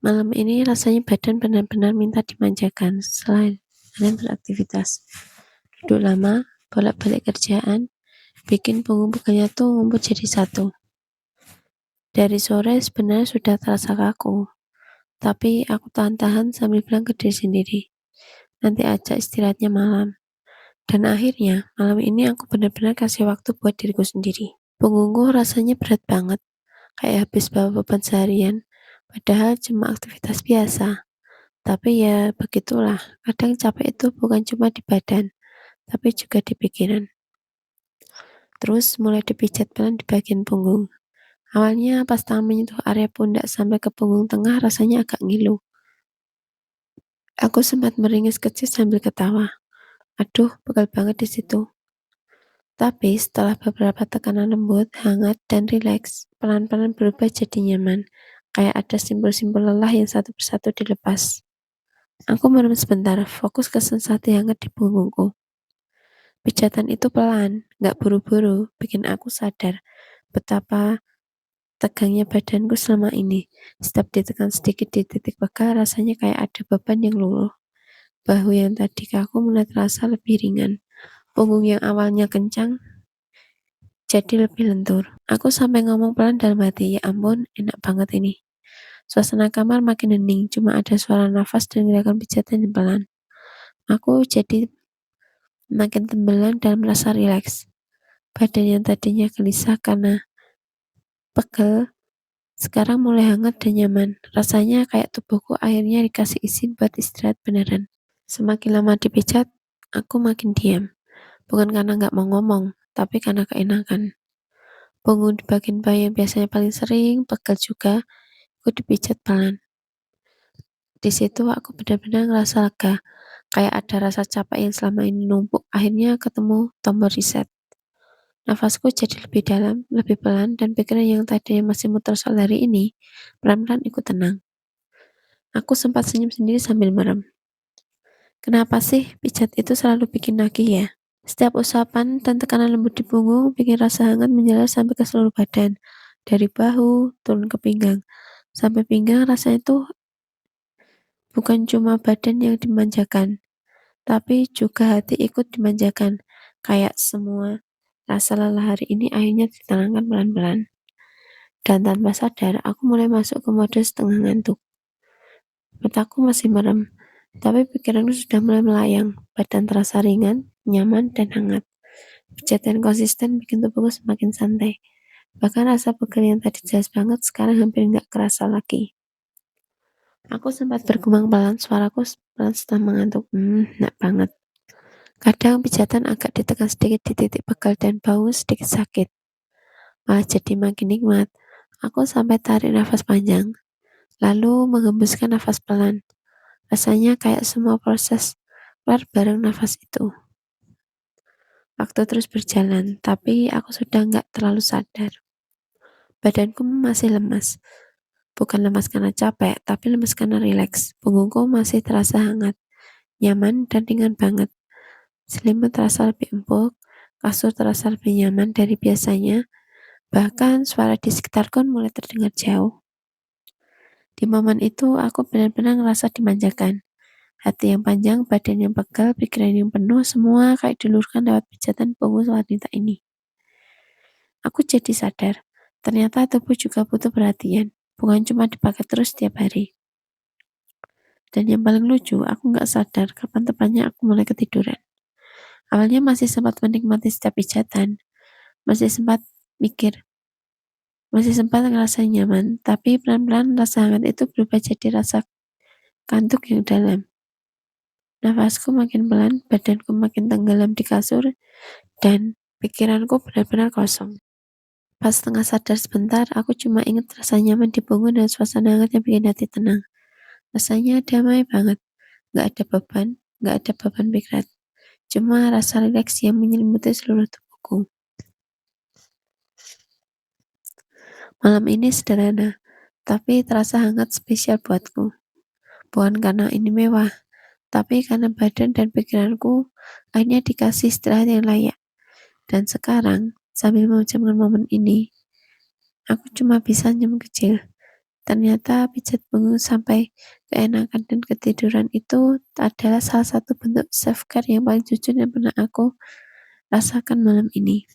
Malam ini rasanya badan benar-benar minta dimanjakan selain beraktivitas. Duduk lama, bolak-balik kerjaan, bikin punggung bukannya tuh ngumpul jadi satu. Dari sore sebenarnya sudah terasa kaku, tapi aku tahan-tahan sambil bilang ke diri sendiri, nanti aja istirahatnya malam. Dan akhirnya, malam ini aku benar-benar kasih waktu buat diriku sendiri. Punggungku rasanya berat banget, kayak habis bawa beban seharian, padahal cuma aktivitas biasa. Tapi ya begitulah, kadang capek itu bukan cuma di badan, tapi juga di pikiran. Terus mulai dipijat pelan di bagian punggung. Awalnya pas tangan menyentuh area pundak sampai ke punggung tengah rasanya agak ngilu. Aku sempat meringis kecil sambil ketawa. Aduh, pegal banget di situ. Tapi setelah beberapa tekanan lembut, hangat, dan rileks, pelan-pelan berubah jadi nyaman. Kayak ada simpul-simpul lelah yang satu persatu dilepas. Aku merem sebentar, fokus ke sensasi hangat di punggungku. Pijatan itu pelan, gak buru-buru, bikin aku sadar betapa tegangnya badanku selama ini. Setiap ditekan sedikit di titik pegal, rasanya kayak ada beban yang luluh. Bahu yang tadi kaku mulai terasa lebih ringan. Punggung yang awalnya kencang, jadi lebih lentur. Aku sampai ngomong pelan dalam hati, ya ampun, enak banget ini. Suasana kamar makin hening, cuma ada suara nafas dan gerakan pijatan yang pelan. Aku jadi makin tenggelam dan merasa rileks. Badan yang tadinya gelisah karena pegel, sekarang mulai hangat dan nyaman. Rasanya kayak tubuhku akhirnya dikasih izin buat istirahat beneran. Semakin lama dipijat, aku makin diam. Bukan karena nggak mau ngomong, tapi karena keenakan. Punggung di bagian bawah yang biasanya paling sering pegel juga, aku dipijat pelan. Di situ aku benar-benar ngerasa lega, kayak ada rasa capek yang selama ini numpuk, akhirnya ketemu tombol reset. Nafasku jadi lebih dalam, lebih pelan, dan pikiran yang tadinya masih muter soal hari ini, pelan-pelan ikut tenang. Aku sempat senyum sendiri sambil merem. Kenapa sih pijat itu selalu bikin nagih ya? Setiap usapan dan tekanan lembut di punggung bikin rasa hangat menjalar sampai ke seluruh badan. Dari bahu, turun ke pinggang. Sampai pinggang rasanya tuh bukan cuma badan yang dimanjakan, tapi juga hati ikut dimanjakan. Kayak semua rasa lelah hari ini akhirnya ditenangkan pelan-pelan. Dan tanpa sadar, aku mulai masuk ke mode setengah ngantuk. Mataku masih merem, tapi pikiranku sudah mulai melayang. Badan terasa ringan, nyaman, dan hangat. Pijatan konsisten bikin tubuhku semakin santai. Bahkan rasa pegel yang tadi jelas banget sekarang hampir nggak kerasa lagi. Aku sempat bergumam pelan, suaraku pelan setelah mengantuk. Enak banget. Kadang pijatan agak ditekan sedikit di titik pegal dan bau sedikit sakit. Malah jadi makin nikmat. Aku sampai tarik nafas panjang, lalu menghembuskan nafas pelan. Rasanya kayak semua proses keluar bareng nafas itu. Waktu terus berjalan, tapi aku sudah nggak terlalu sadar. Badanku masih lemas. Bukan lemas karena capek, tapi lemas karena rileks. Punggungku masih terasa hangat, nyaman, dan ringan banget. Selimut terasa lebih empuk, kasur terasa lebih nyaman dari biasanya. Bahkan suara di sekitarku mulai terdengar jauh. Di momen itu aku benar-benar ngerasa dimanjakan. Hati yang panjang, badan yang pegal, pikiran yang penuh, semua kayak diluruskan lewat pijatan punggung wanita ini. Aku jadi sadar, ternyata tubuh juga butuh perhatian, bukan cuma dipakai terus setiap hari. Dan yang paling lucu, aku nggak sadar kapan tepatnya aku mulai ketiduran. Awalnya masih sempat menikmati setiap pijatan, masih sempat mikir, masih sempat ngerasa nyaman, tapi pelan-pelan rasa hangat itu berubah jadi rasa kantuk yang dalam. Nafasku makin pelan, badanku makin tenggelam di kasur, dan pikiranku benar-benar kosong. Pas tengah sadar sebentar, aku cuma ingat rasa nyaman di punggung dan suasana hangat yang bikin hati tenang. Rasanya damai banget, gak ada beban pikiran. Cuma rasa rileks yang menyelimuti seluruh tubuhku. Malam ini sederhana, tapi terasa hangat spesial buatku. Bukan karena ini mewah, tapi karena badan dan pikiranku akhirnya dikasih istirahat yang layak. Dan sekarang, sambil mengucapkan momen ini, aku cuma bisa senyum kecil. Ternyata pijat punggung sampai keenakan dan ketiduran itu adalah salah satu bentuk self-care yang paling jujur yang pernah aku rasakan malam ini.